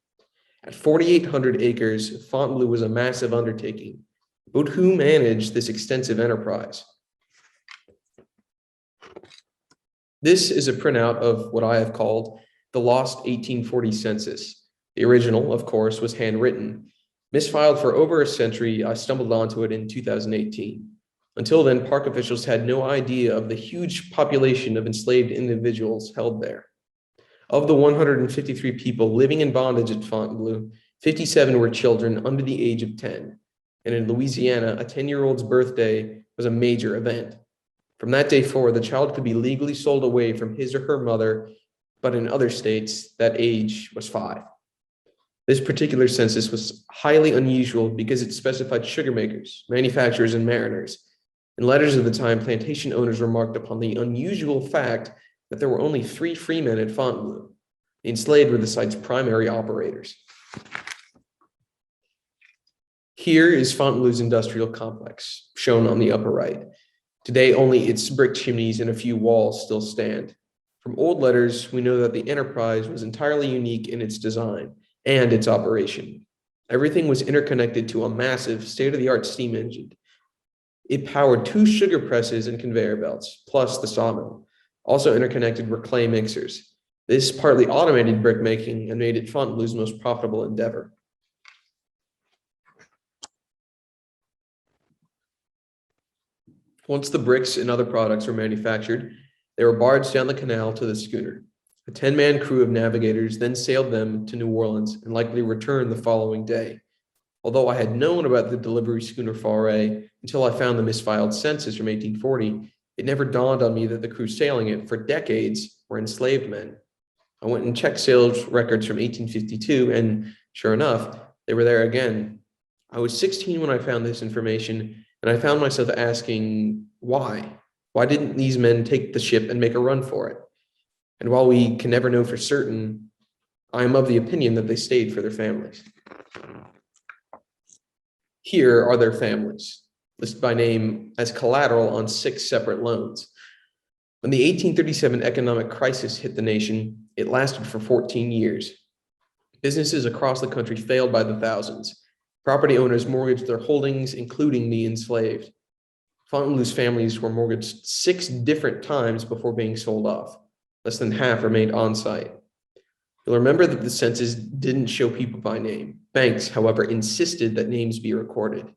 At 4,800 acres, Fontainebleau was a massive undertaking. But who managed this extensive enterprise? This is a printout of what I have called the lost 1840 census. The original, of course, was handwritten. Misfiled for over a century, I stumbled onto it in 2018. Until then, park officials had no idea of the huge population of enslaved individuals held there. Of the 153 people living in bondage at Fontainebleau, 57 were children under the age of 10. And in Louisiana, a 10-year-old's birthday was a major event. From that day forward, the child could be legally sold away from his or her mother, but in other states, that age was 5. This particular census was highly unusual because it specified sugar makers, manufacturers, and mariners. In letters of the time, plantation owners remarked upon the unusual fact that there were only 3 freemen at Fontainebleau. The enslaved were the site's primary operators. Here is Fontainebleau's industrial complex, shown on the upper right. Today, only its brick chimneys and a few walls still stand. From old letters, we know that the enterprise was entirely unique in its design and its operation. Everything was interconnected to a massive state-of-the-art steam engine. It powered 2 sugar presses and conveyor belts, plus the sawmill. Also interconnected were clay mixers. This partly automated brick making and made it Fontainebleau's most profitable endeavor. Once the bricks and other products were manufactured, they were barged down the canal to the schooner. A 10-man crew of navigators then sailed them to New Orleans and likely returned the following day. Although I had known about the delivery schooner Faray until I found the misfiled census from 1840, it never dawned on me that the crew sailing it for decades were enslaved men. I went and checked sales records from 1852, and sure enough, they were there again. I was 16 when I found this information, and I found myself asking, why? Why didn't these men take the ship and make a run for it? And while we can never know for certain, I am of the opinion that they stayed for their families. Here are their families, listed by name as collateral on 6 separate loans. When the 1837 economic crisis hit the nation, it lasted for 14 years. Businesses across the country failed by the thousands. Property owners mortgaged their holdings, including the enslaved. Fontainebleau's families were mortgaged 6 different times before being sold off. Less than half remained on site. You'll remember that the census didn't show people by name. Banks, however, insisted that names be recorded,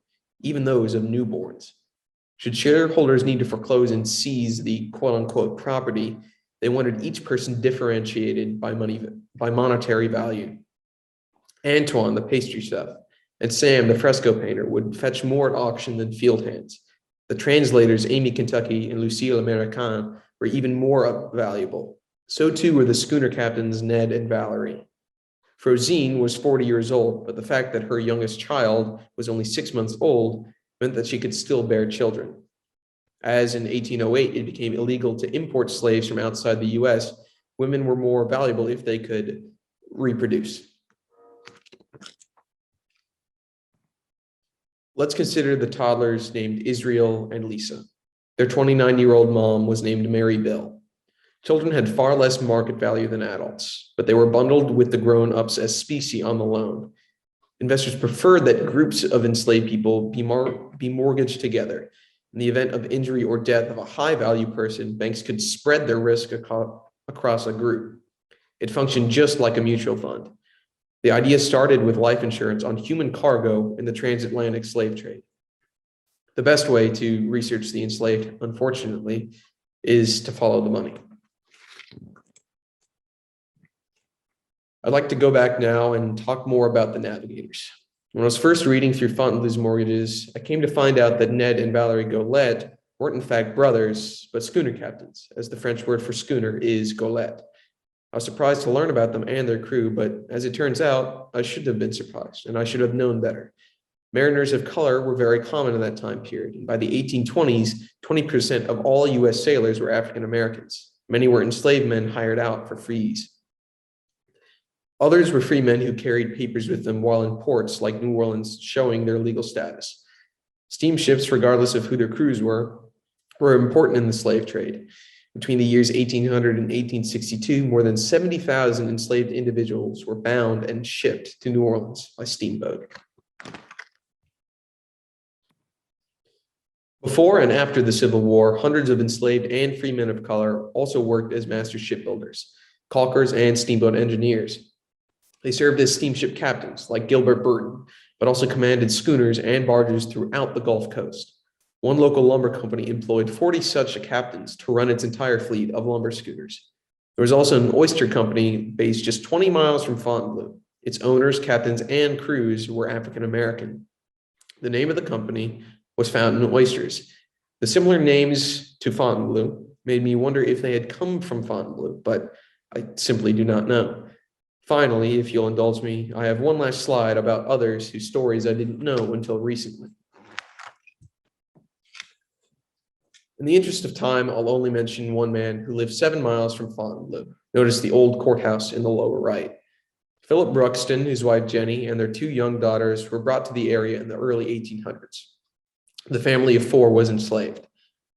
even those of newborns. Should shareholders need to foreclose and seize the quote-unquote property, they wanted each person differentiated by monetary value. Antoine, the pastry chef, and Sam, the fresco painter, would fetch more at auction than field hands. The translators, Amy Kentucky and Lucille Americain, were even more valuable. So too were the schooner captains Ned and Valerie. Frosine was 40 years old, but the fact that her youngest child was only 6 months old meant that she could still bear children. As in 1808, it became illegal to import slaves from outside the US, women were more valuable if they could reproduce. Let's consider the toddlers named Israel and Lisa. Their 29-year-old mom was named Mary Bill. Children had far less market value than adults, but they were bundled with the grown-ups as specie on the loan. Investors preferred that groups of enslaved people be mortgaged together. In the event of injury or death of a high-value person, banks could spread their risk across a group. It functioned just like a mutual fund. The idea started with life insurance on human cargo in the transatlantic slave trade. The best way to research the enslaved, unfortunately, is to follow the money. I'd like to go back now and talk more about the navigators. When I was first reading through Fontainebleau's mortgages, I came to find out that Ned and Valerie Golet weren't in fact brothers, but schooner captains, as the French word for schooner is golet. I was surprised to learn about them and their crew, but as it turns out, I should have been surprised, and I should have known better. Mariners of color were very common in that time period. And by the 1820s, 20% of all US sailors were African Americans. Many were enslaved men hired out for fees. Others were free men who carried papers with them while in ports like New Orleans, showing their legal status. Steamships, regardless of who their crews were important in the slave trade. Between the years 1800 and 1862, more than 70,000 enslaved individuals were bound and shipped to New Orleans by steamboat. Before and after the Civil War, hundreds of enslaved and free men of color also worked as master shipbuilders, caulkers, and steamboat engineers. They served as steamship captains, like Gilbert Burton, but also commanded schooners and barges throughout the Gulf Coast. One local lumber company employed 40 such captains to run its entire fleet of lumber schooners. There was also an oyster company based just 20 miles from Fontainebleau. Its owners, captains, and crews were African American. The name of the company was Fountain Oysters. The similar names to Fontainebleau made me wonder if they had come from Fontainebleau, but I simply do not know. Finally, if you'll indulge me, I have one last slide about others whose stories I didn't know until recently. In the interest of time, I'll only mention one man who lived 7 miles from Fontainebleau. Notice the old courthouse in the lower right. Philip Bruxton, his wife Jenny, and their 2 young daughters were brought to the area in the early 1800s. The family of 4 was enslaved.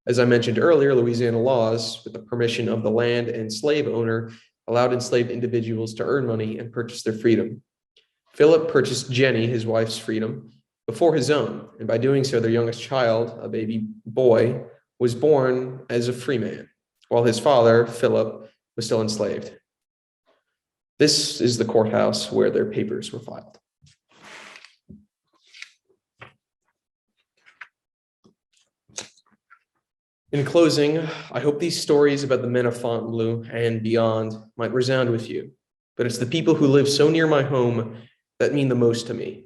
As I mentioned earlier, Louisiana laws, with the permission of the land and slave owner, allowed enslaved individuals to earn money and purchase their freedom. Philip purchased Jenny, his wife's freedom, before his own, and by doing so, their youngest child, a baby boy, was born as a free man, while his father, Philip, was still enslaved. This is the courthouse where their papers were filed. In closing, I hope these stories about the men of Fontainebleau and beyond might resound with you, but it's the people who live so near my home that mean the most to me.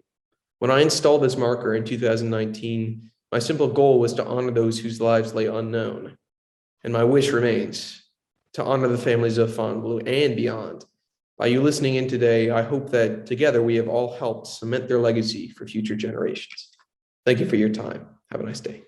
When I installed this marker in 2019, my simple goal was to honor those whose lives lay unknown. And my wish remains to honor the families of Fontainebleau and beyond. By you listening in today, I hope that together we have all helped cement their legacy for future generations. Thank you for your time. Have a nice day.